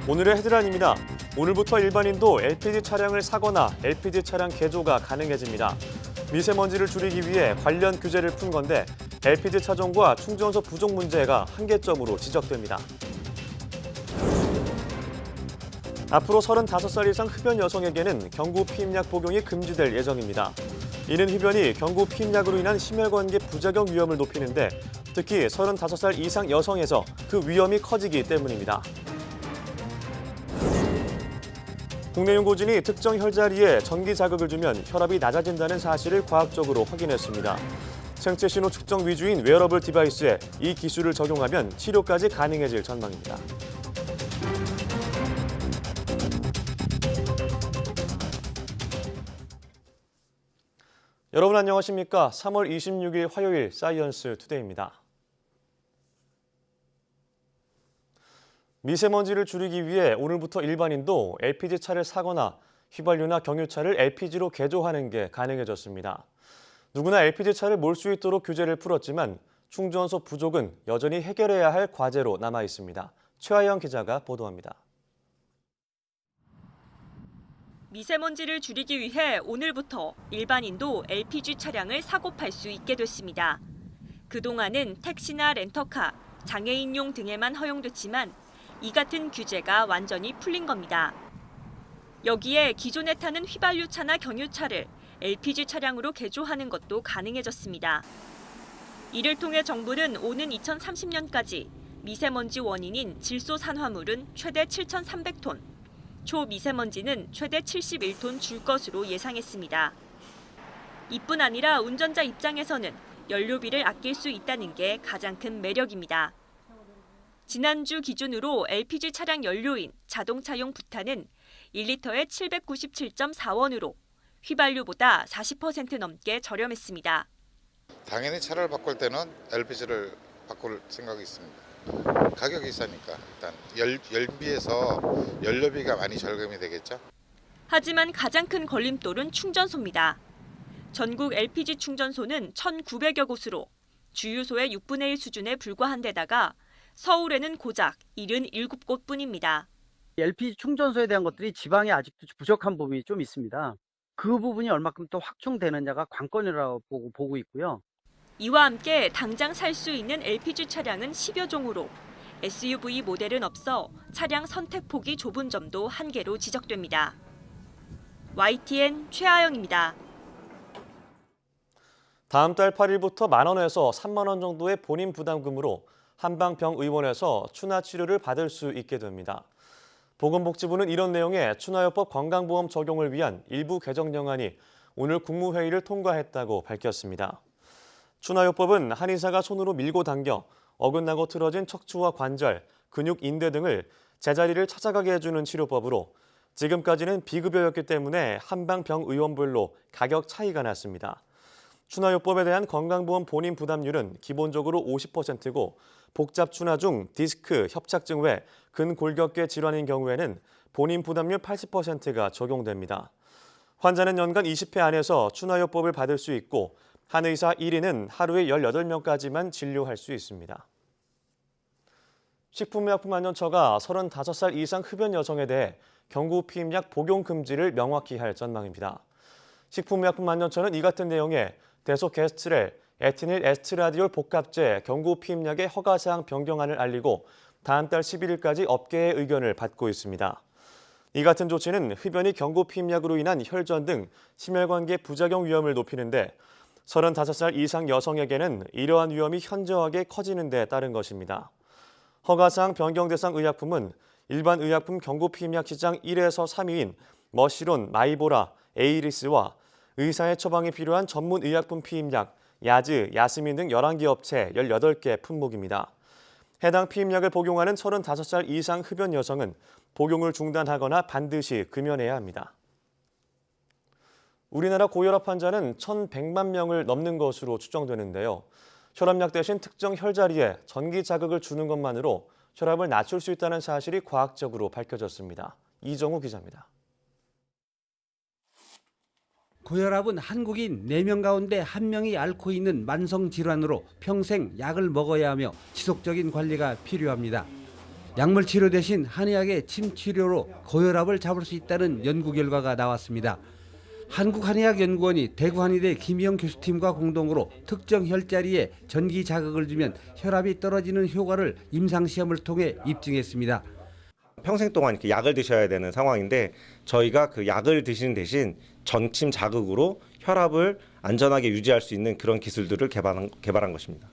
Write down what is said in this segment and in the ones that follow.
오늘의 헤드라인입니다. 오늘부터 일반인도 LPG 차량을 사거나 LPG 차량 개조가 가능해집니다. 미세먼지를 줄이기 위해 관련 규제를 푼 건데 LPG 차종과 충전소 부족 문제가 한계점으로 지적됩니다. 앞으로 35살 이상 흡연 여성에게는 경구 피임약 복용이 금지될 예정입니다. 이는 흡연이 경구 피임약으로 인한 심혈관계 부작용 위험을 높이는데 특히 35살 이상 여성에서 그 위험이 커지기 때문입니다. 국내 연구진이 특정 혈자리에 전기 자극을 주면 혈압이 낮아진다는 사실을 과학적으로 확인했습니다. 생체 신호 측정 위주인 웨어러블 디바이스에 이 기술을 적용하면 치료까지 가능해질 전망입니다. 여러분 안녕하십니까? 3월 26일 화요일 사이언스 투데이입니다. 미세먼지를 줄이기 위해 오늘부터 일반인도 LPG 차를 사거나 휘발유나 경유차를 LPG로 개조하는 게 가능해졌습니다. 누구나 LPG 차를 몰 수 있도록 규제를 풀었지만 충전소 부족은 여전히 해결해야 할 과제로 남아 있습니다. 최하영 기자가 보도합니다. 미세먼지를 줄이기 위해 오늘부터 일반인도 LPG 차량을 사고 팔 수 있게 됐습니다. 그동안은 택시나 렌터카, 장애인용 등에만 허용됐지만 이 같은 규제가 완전히 풀린 겁니다. 여기에 기존에 타는 휘발유차나 경유차를 LPG 차량으로 개조하는 것도 가능해졌습니다. 이를 통해 정부는 오는 2030년까지 미세먼지 원인인 질소산화물은 최대 7,300톤, 초미세먼지는 최대 71톤 줄 것으로 예상했습니다. 이뿐 아니라 운전자 입장에서는 연료비를 아낄 수 있다는 게 가장 큰 매력입니다. 지난주 기준으로 LPG 차량 연료인 자동차용 부탄은 1리터에 797.4원으로 휘발유보다 40% 넘게 저렴했습니다. 당연히 차를 바꿀 때는 LPG를 바꿀 생각이 있습니다. 가격이 싸니까 일단 열비에서 연료비가 많이 절감이 되겠죠. 하지만 가장 큰 걸림돌은 충전소입니다. 전국 LPG 충전소는 1,900여 곳으로 주유소의 6분의 1 수준에 불과한 데다가 서울에는 고작 77곳뿐입니다. LPG 충전소에 대한 것들이 지방에 아직도 부족한 부분이 좀 있습니다. 그 부분이 얼마큼 또 확충되느냐가 관건이라고 보고 있고요. 이와 함께 당장 살 수 있는 LPG 차량은 10여 종으로 SUV 모델은 없어 차량 선택폭이 좁은 점도 한계로 지적됩니다. YTN 최하영입니다. 다음 달 8일부터 만 원에서 3만 원 정도의 본인 부담금으로 한방병의원에서 추나 치료를 받을 수 있게 됩니다. 보건복지부는 이런 내용의 추나요법 건강보험 적용을 위한 일부 개정령안이 오늘 국무회의를 통과했다고 밝혔습니다. 추나요법은 한의사가 손으로 밀고 당겨 어긋나고 틀어진 척추와 관절, 근육, 인대 등을 제자리를 찾아가게 해주는 치료법으로 지금까지는 비급여였기 때문에 한방병의원별로 가격 차이가 났습니다. 추나요법에 대한 건강보험 본인 부담률은 기본적으로 50%고 복잡 추나 중 디스크, 협착증 외 근골격계 질환인 경우에는 본인 부담률 80%가 적용됩니다. 환자는 연간 20회 안에서 추나요법을 받을 수 있고 한의사 1인은 하루에 18명까지만 진료할 수 있습니다. 식품의약품안전처가 35살 이상 흡연 여성에 대해 경구 피임약 복용 금지를 명확히 할 전망입니다. 식품의약품안전처는 이 같은 내용의 데소게스트렐, 에티닐 에스트라디올 복합제 경구 피임약의 허가사항 변경안을 알리고 다음 달 11일까지 업계의 의견을 받고 있습니다. 이 같은 조치는 흡연이 경구 피임약으로 인한 혈전 등 심혈관계 부작용 위험을 높이는데 35살 이상 여성에게는 이러한 위험이 현저하게 커지는 데 따른 것입니다. 허가사항 변경 대상 의약품은 일반 의약품 경구 피임약 시장 1에서 3위인 머시론, 마이보라, 에이리스와 의사의 처방이 필요한 전문 의약품 피임약, 야즈, 야스민 등 11개 업체 18개 품목입니다. 해당 피임약을 복용하는 35살 이상 흡연 여성은 복용을 중단하거나 반드시 금연해야 합니다. 우리나라 고혈압 환자는 1,100만 명을 넘는 것으로 추정되는데요. 혈압약 대신 특정 혈자리에 전기 자극을 주는 것만으로 혈압을 낮출 수 있다는 사실이 과학적으로 밝혀졌습니다. 이정우 기자입니다. 고혈압은 한국인 4명 가운데 1명이 앓고 있는 만성 질환으로 평생 약을 먹어야 하며 지속적인 관리가 필요합니다. 약물 치료 대신 한의학의 침 치료로 고혈압을 잡을 수 있다는 연구 결과가 나왔습니다. 한국한의학연구원이 대구한의대 김희영 교수팀과 공동으로 특정 혈자리에 전기 자극을 주면 혈압이 떨어지는 효과를 임상시험을 통해 입증했습니다. 평생 동안 이렇게 약을 드셔야 되는 상황인데 저희가 그 약을 드시는 대신 전침 자극으로 혈압을 안전하게 유지할 수 있는 그런 기술들을 개발한 것입니다.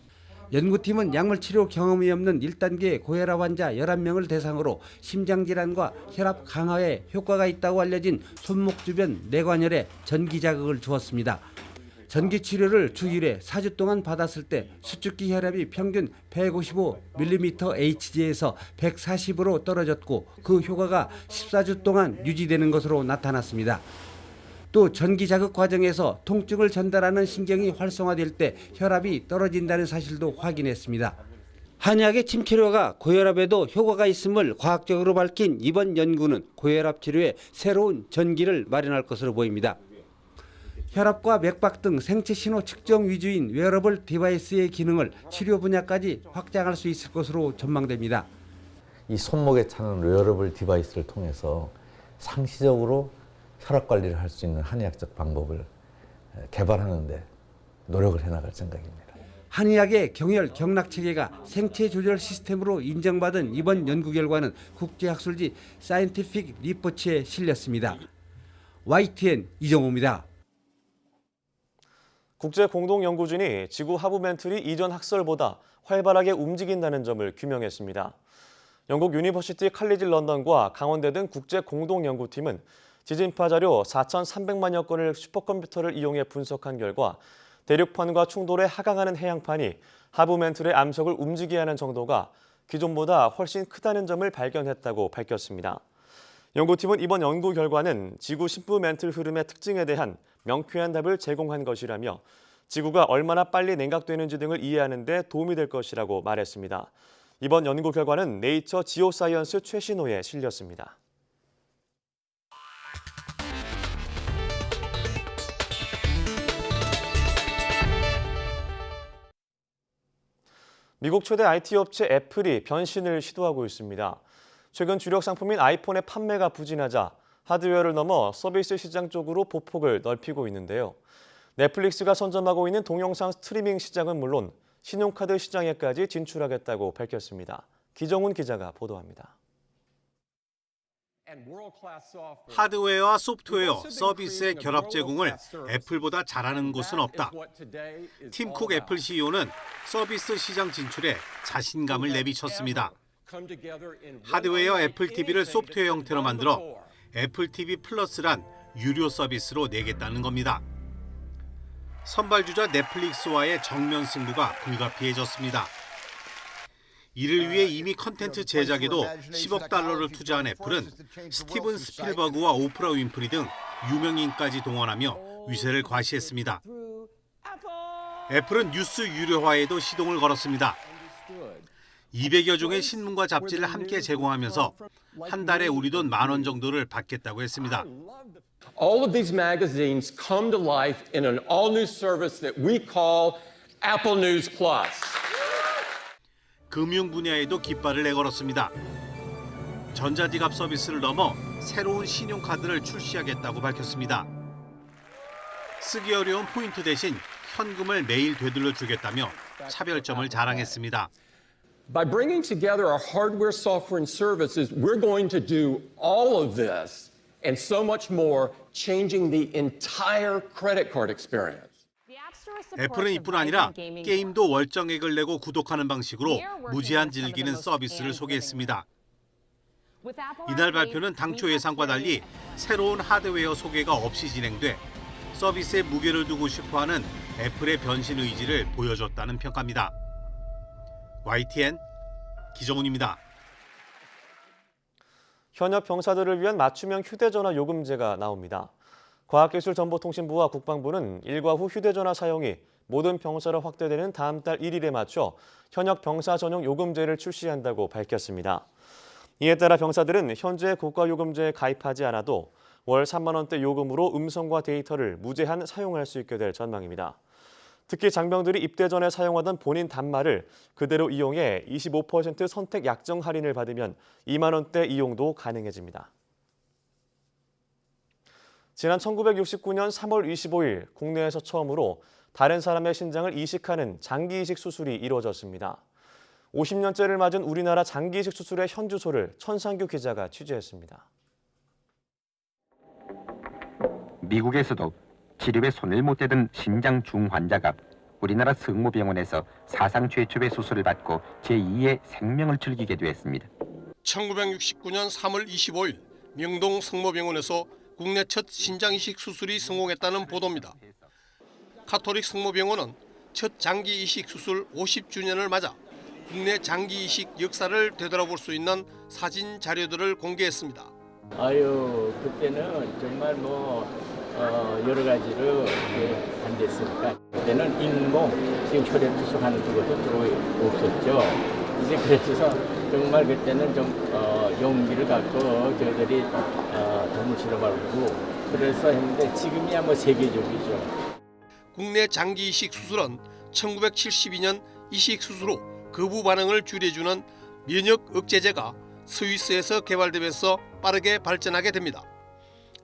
연구팀은 약물 치료 경험이 없는 1단계 고혈압 환자 11명을 대상으로 심장질환과 혈압 강화에 효과가 있다고 알려진 손목 주변 뇌관열에 전기 자극을 주었습니다. 전기 치료를 주 1회 4주 동안 받았을 때 수축기 혈압이 평균 155mmHg에서 140으로 떨어졌고 그 효과가 14주 동안 유지되는 것으로 나타났습니다. 또 전기 자극 과정에서 통증을 전달하는 신경이 활성화될 때 혈압이 떨어진다는 사실도 확인했습니다. 한의학의 침 치료가 고혈압에도 효과가 있음을 과학적으로 밝힌 이번 연구는 고혈압 치료에 새로운 전기를 마련할 것으로 보입니다. 혈압과 맥박 등 생체 신호 측정 위주인 웨어러블 디바이스의 기능을 치료 분야까지 확장할 수 있을 것으로 전망됩니다. 이 손목에 차는 웨어러블 디바이스를 통해서 상시적으로 혈압 관리를 할 수 있는 한의학적 방법을 개발하는 데 노력을 해나갈 생각입니다. 한의학의 경혈 경락 체계가 생체 조절 시스템으로 인정받은 이번 연구 결과는 국제학술지 사이언티픽 리포츠에 실렸습니다. YTN 이정호입니다. 국제공동연구진이 지구 하부 멘틀이 이전 학설보다 활발하게 움직인다는 점을 규명했습니다. 영국 유니버시티 칼리지 런던과 강원대 등 국제공동연구팀은 지진파 자료 4,300만여 건을 슈퍼컴퓨터를 이용해 분석한 결과 대륙판과 충돌에 하강하는 해양판이 하부 멘틀의 암석을 움직이게 하는 정도가 기존보다 훨씬 크다는 점을 발견했다고 밝혔습니다. 연구팀은 이번 연구 결과는 지구 심부 멘틀 흐름의 특징에 대한 명쾌한 답을 제공한 것이라며 지구가 얼마나 빨리 냉각되는지 등을 이해하는 데 도움이 될 것이라고 말했습니다. 이번 연구 결과는 네이처 지오사이언스 최신호에 실렸습니다. 미국 최대 IT 업체 애플이 변신을 시도하고 있습니다. 최근 주력 상품인 아이폰의 판매가 부진하자 하드웨어를 넘어 서비스 시장 쪽으로 보폭을 넓히고 있는데요. 넷플릭스가 선점하고 있는 동영상 스트리밍 시장은 물론 신용카드 시장에까지 진출하겠다고 밝혔습니다. 기정훈 기자가 보도합니다. 하드웨어와 소프트웨어, 서비스의 결합 제공을 애플보다 잘하는 곳은 없다. 팀 쿡 애플 CEO는 서비스 시장 진출에 자신감을 내비쳤습니다. 하드웨어 애플 TV를 소프트웨어 형태로 만들어 애플 TV 플러스란 유료 서비스로 내겠다는 겁니다. 선발주자 넷플릭스와의 정면 승부가 불가피해졌습니다. 이를 위해 이미 컨텐츠 제작에도 10억 달러를 투자한 애플은 스티븐 스필버그와 오프라 윈프리 등 유명인까지 동원하며 위세를 과시했습니다. 애플은 뉴스 유료화에도 시동을 걸었습니다. 200여 종의 신문과 잡지를 함께 제공하면서 한 달에 우리 돈 10,000원 정도를 받겠다고 했습니다. All of these magazines come to life in an all-new service that we call Apple News Plus. 금융 분야에도 깃발을 내걸었습니다. 전자지갑 서비스를 넘어 새로운 신용카드를 출시하겠다고 밝혔습니다. 쓰기 어려운 포인트 대신 현금을 매일 되돌려 주겠다며 차별점을 자랑했습니다. By bringing together our hardware, software, and services, we're going to do all of this and so much more, changing the entire credit card experience. 애플은 이뿐 아니라 게임도 월정액을 내고 구독하는 방식으로 무제한 즐기는 서비스를 소개했습니다. 이날 발표는 당초 예상과 달리 새로운 하드웨어 소개가 없이 진행돼 서비스에 무게를 두고 싶어하는 애플의 변신 의지를 보여줬다는 평가입니다. YTN 기정훈입니다. 현역 병사들을 위한 맞춤형 휴대전화 요금제가 나옵니다. 과학기술정보통신부와 국방부는 일과 후 휴대전화 사용이 모든 병사로 확대되는 다음 달 1일에 맞춰 현역 병사 전용 요금제를 출시한다고 밝혔습니다. 이에 따라 병사들은 현재 국가요금제에 가입하지 않아도 월 3만 원대 요금으로 음성과 데이터를 무제한 사용할 수 있게 될 전망입니다. 특히 장병들이 입대 전에 사용하던 본인 단말을 그대로 이용해 25% 선택 약정 할인을 받으면 2만 원대 이용도 가능해집니다. 지난 1969년 3월 25일 국내에서 처음으로 다른 사람의 신장을 이식하는 장기 이식 수술이 이루어졌습니다. 50년째를 맞은 우리나라 장기 이식 수술의 현주소를 천상규 기자가 취재했습니다. 미국에서도 치료에 손을 못 대던 신장 중환자가 우리나라 성모병원에서 사상 최초의 수술을 받고 제2의 생명을 즐기게 되었습니다. 1969년 3월 25일 명동 성모병원에서 국내 첫 신장 이식 수술이 성공했다는 보도입니다. 카톨릭 성모병원은 첫 장기 이식 수술 50주년을 맞아 국내 장기 이식 역사를 되돌아볼 수 있는 사진 자료들을 공개했습니다. 그때는 정말 여러 가지로 안 됐으니까 그때는 인공 지금 혈액 투석하는 것도 들어 없었죠. 이제 그래서 정말 그때는 좀 용기를 갖고 저희들이 동물 실험하고 그래서 했는데 지금이야 세계적이죠. 국내 장기 이식 수술은 1972년 이식 수술 후 거부 반응을 줄여주는 면역 억제제가 스위스에서 개발되면서 빠르게 발전하게 됩니다.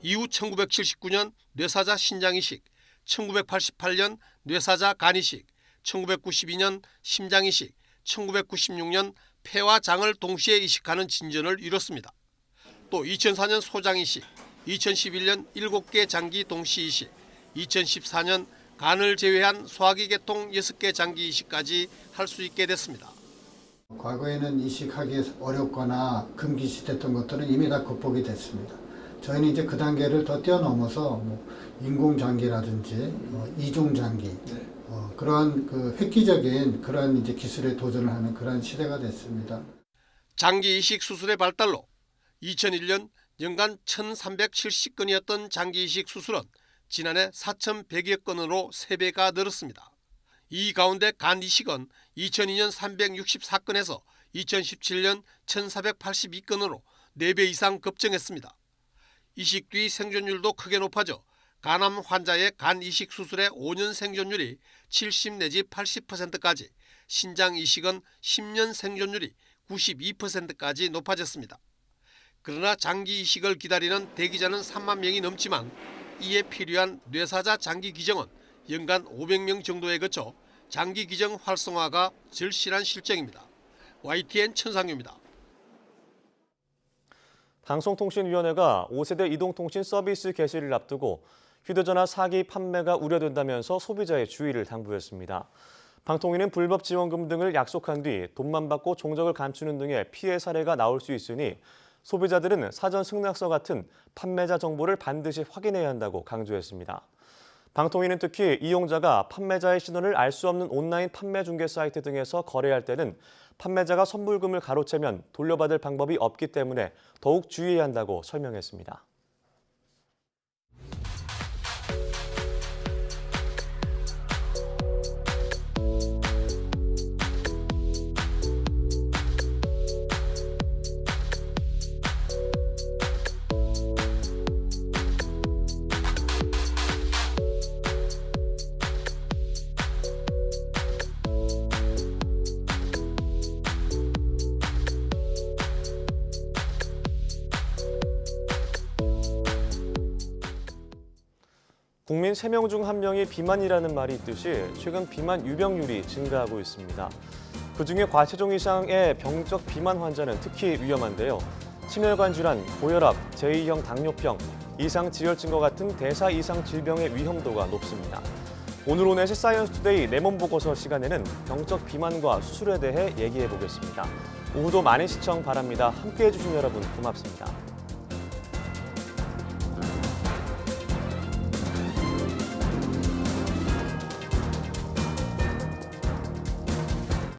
이후 1979년 뇌사자 신장 이식, 1988년 뇌사자 간 이식, 1992년 심장 이식, 1996년 폐와 장을 동시에 이식하는 진전을 이뤘습니다. 또 2004년 소장 이식, 2011년 7개 장기 동시 이식, 2014년 간을 제외한 소화기 계통 6개 장기 이식까지 할 수 있게 됐습니다. 과거에는 이식하기 어렵거나 금기시됐던 것들은 이미 다 극복이 됐습니다. 저희는 이제 그 단계를 더 뛰어넘어서 인공장기라든지 이종장기 그러한 획기적인 그러한 이제 기술에 도전을 하는 그러한 시대가 됐습니다. 장기 이식 수술의 발달로 2001년 연간 1,370건이었던 장기 이식 수술은 지난해 4,100여 건으로 3배가 늘었습니다. 이 가운데 간 이식은 2002년 364건에서 2017년 1,482건으로 4배 이상 급증했습니다. 이식 뒤 생존율도 크게 높아져 간암 환자의 간 이식 수술의 5년 생존율이 70 내지 80%까지, 신장 이식은 10년 생존율이 92%까지 높아졌습니다. 그러나 장기 이식을 기다리는 대기자는 3만 명이 넘지만 이에 필요한 뇌사자 장기 기정은 연간 500명 정도에 그쳐 장기 기정 활성화가 절실한 실정입니다. YTN 천상규입니다. 방송통신위원회가 5세대 이동통신 서비스 개시를 앞두고 휴대전화 사기 판매가 우려된다면서 소비자의 주의를 당부했습니다. 방통위는 불법 지원금 등을 약속한 뒤 돈만 받고 종적을 감추는 등의 피해 사례가 나올 수 있으니 소비자들은 사전 승낙서 같은 판매자 정보를 반드시 확인해야 한다고 강조했습니다. 방통위는 특히 이용자가 판매자의 신원을 알 수 없는 온라인 판매 중개 사이트 등에서 거래할 때는 판매자가 선불금을 가로채면 돌려받을 방법이 없기 때문에 더욱 주의해야 한다고 설명했습니다. 국민 3명 중 1명이 비만이라는 말이 있듯이 최근 비만 유병률이 증가하고 있습니다. 그중에 과체중 이상의 병적 비만 환자는 특히 위험한데요. 심혈관 질환, 고혈압, 제2형 당뇨병, 이상 지혈증과 같은 대사 이상 질병의 위험도가 높습니다. 오늘 오넷의 사이언스 투데이 내몸 보고서 시간에는 병적 비만과 수술에 대해 얘기해 보겠습니다. 오후도 많은 시청 바랍니다. 함께해 주신 여러분 고맙습니다.